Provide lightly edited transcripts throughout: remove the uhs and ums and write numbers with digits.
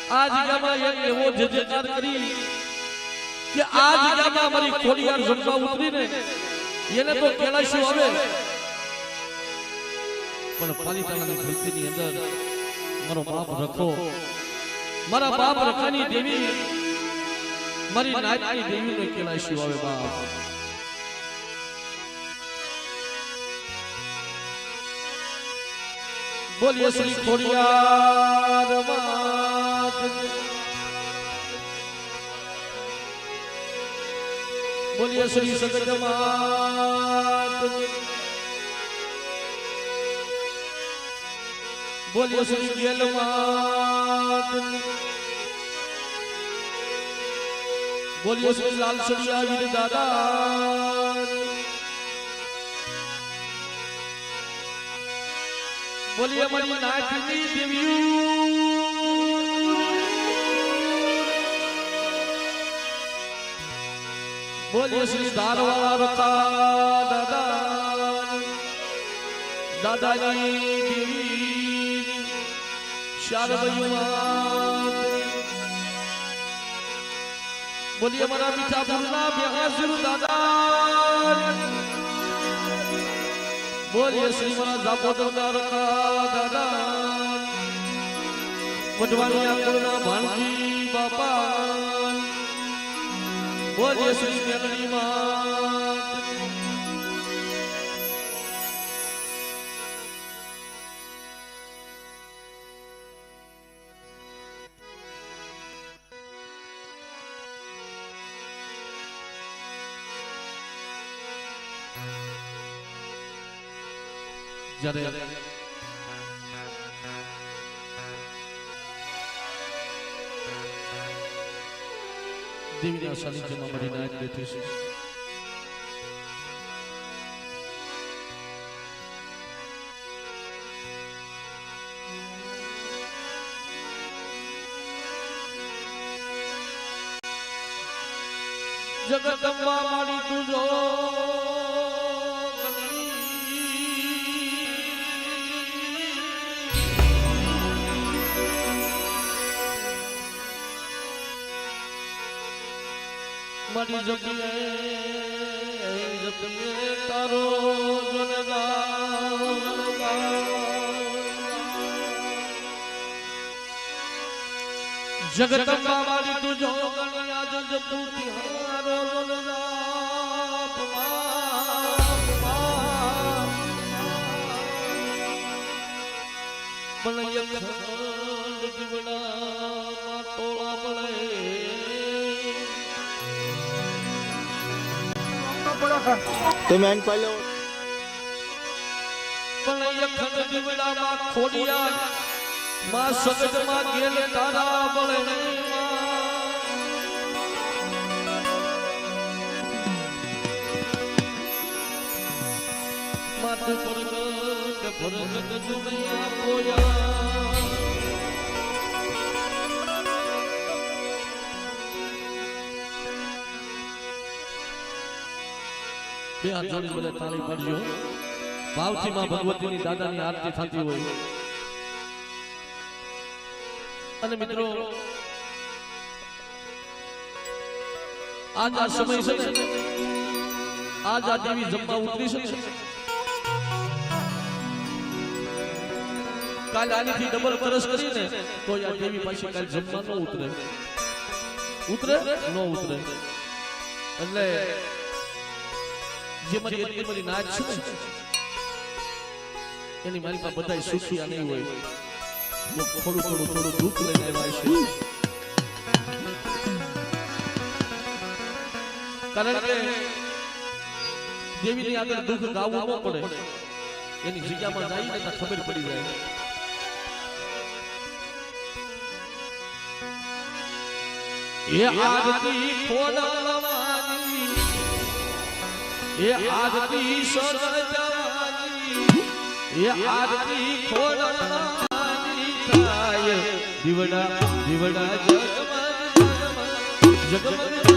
આ જગ્યામાં એક એવો જજેકાર કરી કે આ જગ્યામાં મારી ખોડિયાર જમવા ઉતરીને એને તો કેલાશું આવે પણ પાલિતાણાની ધરતીની અંદર મારો બાપ રખો મારા બાપ રખાની દેવી મારી નાયકની દેવીને કેલાશું આવે બાપ બોલીએ શ્રી ખોડિયાર માત બોલીએ શ્રી સગત માત બોલીએ શ્રી ગેલ માત બોલીએ શ્રી લાલસરિયા વીર દાદા બોલીએ મારી નાથની દેવી બોલીએ શ્રી ધારવાળા રખા દાદા દાદાની દેવી શારદયુમાં બોલીએ મારા મીઠાપુરના બેહાસુર દાદા બોલીએ શ્રી મારા જાપોદરના રખા દાદા વડવાણિયા કુળના ભાણજી બાપા બોલીએ શ્રી મેલડી માત જ્યારે દેવીના સાનિધ્યમાં મારી નાયક બેઠી છે જગદંબા મારી તુજો મારી જગીએ તારો જગદંબા મારી તુજો આજ જપુતી હારો પણ યખંડ જીવના ટોળા મળે તમે આન પાલો પણ યખંડ જીવડામાં ખોડિયાર માં સગતમાં ગેલ તારા બળે માથું પરગટ ભરગટ દુનિયા પોયા બે હાથ જોડી બોલે તાળી પાડજો ભાવથી માં ભગવતીની દાદાની આરતી થતી હોય અને મિત્રો આજ આ સમય છે આજ આ દેવી જમવા ઉતરી છે કાલ આનીથી ડબલ તરસ કરીને તો આ દેવી પાછી કાલ જમવા ન ઉતરે ન ઉતરે એટલે જે મારી એટલી બધી નાચ છે એની મારી પાસે બધા સુખિયા નહીં હોય થોડું દુઃખ લઈને આવ્યા છે કારણ કે દેવીની આગળ દુઃખ ગાવું ન પડે એની જગ્યામાં જઈને તો ખબર પડી જાય એ આરતી ખોડાવાની એ આરતી સજવાની એ આરતી ખોડાવાની થાય દીવડા દીવડા જગમગ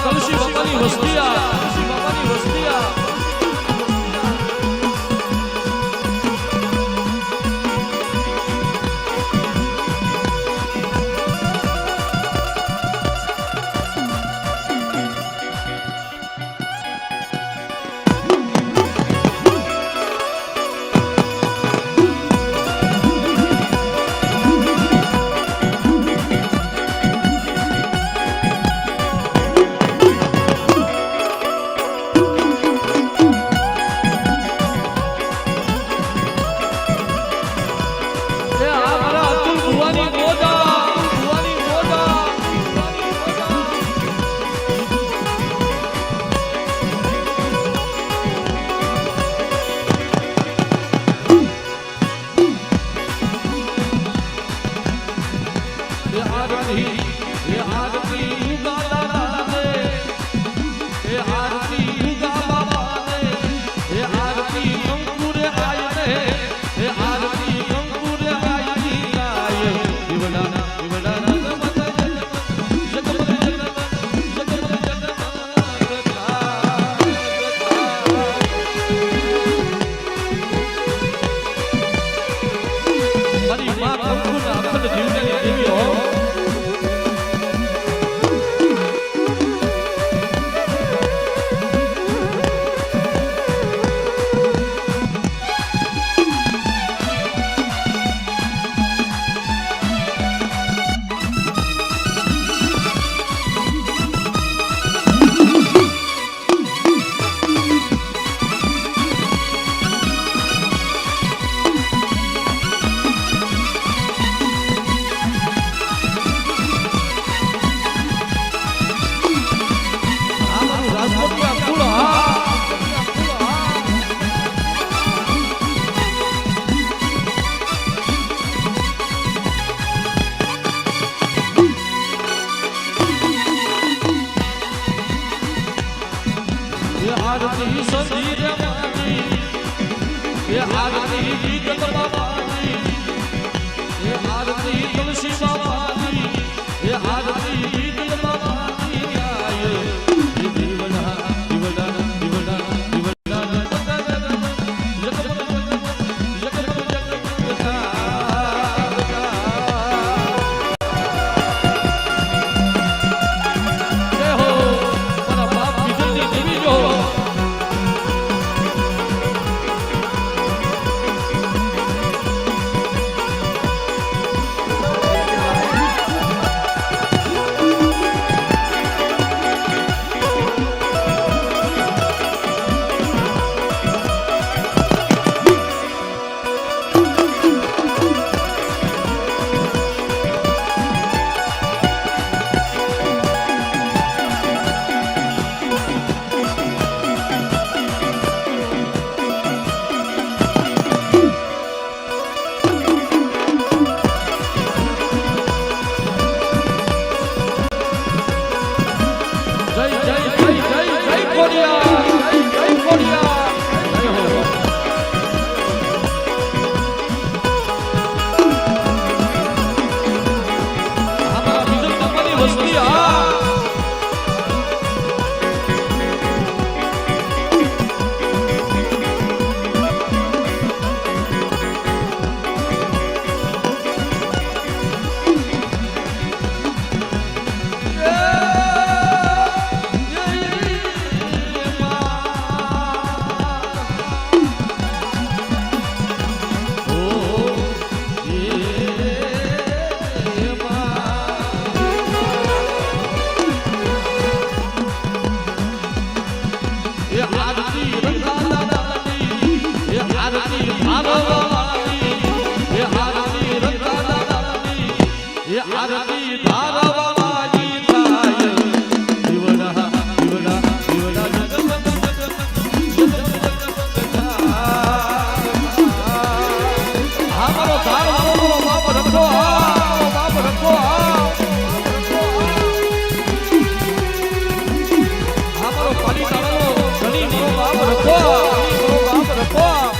કલશી બાપાની વસ્તિયા આરતી સંધી રે માની એ આરતી ગીત બાબાની એ આરતી તુલસી બાબાની એ આરતી ગીત બાબાની ગાય એ દીવડા દીવડા દીવડા દીવડા રખો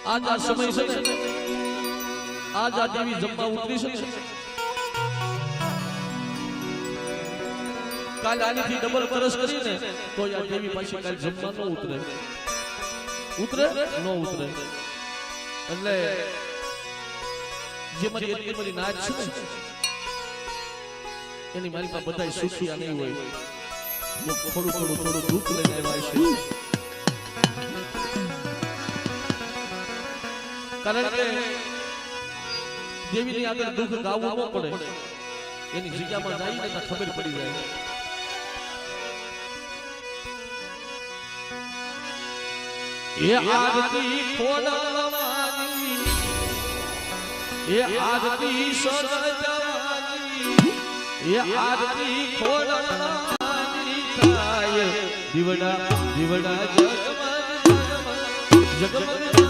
આજ આ સમય છે ને આજ આ દેવી જમવા ઉતરી છે ને કાલ આનીથી ડબલ તરસ કરીને તો આ દેવી પાછી કાલ જમવા ન ઉતરે ન ઉતરે એટલે જે મારી એટલી બધી નાચ છે ને એની મારી પાસે બધાય સુખિયા નહીં હોય થોડું દુઃખ લઈને આવ્યા છે કારણ કે દેવીની આગળ દુઃખ ગાવું ન પડે એની જગ્યામાં જઈને તો ખબર પડી જાય એ આરતી ખોડાવાની એ આરતી સજવાની એ આરતી ખોડાવાની થાય દીવડા દીવડા જગમગ જગમગ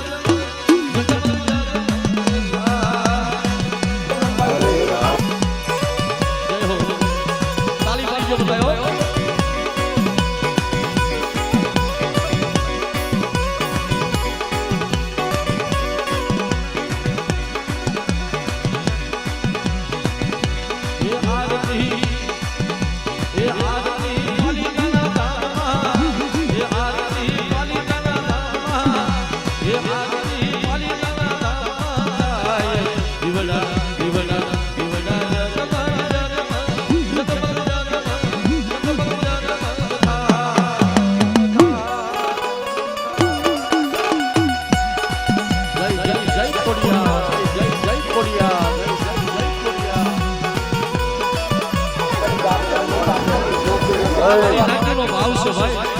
ભાવ છે ભાઈ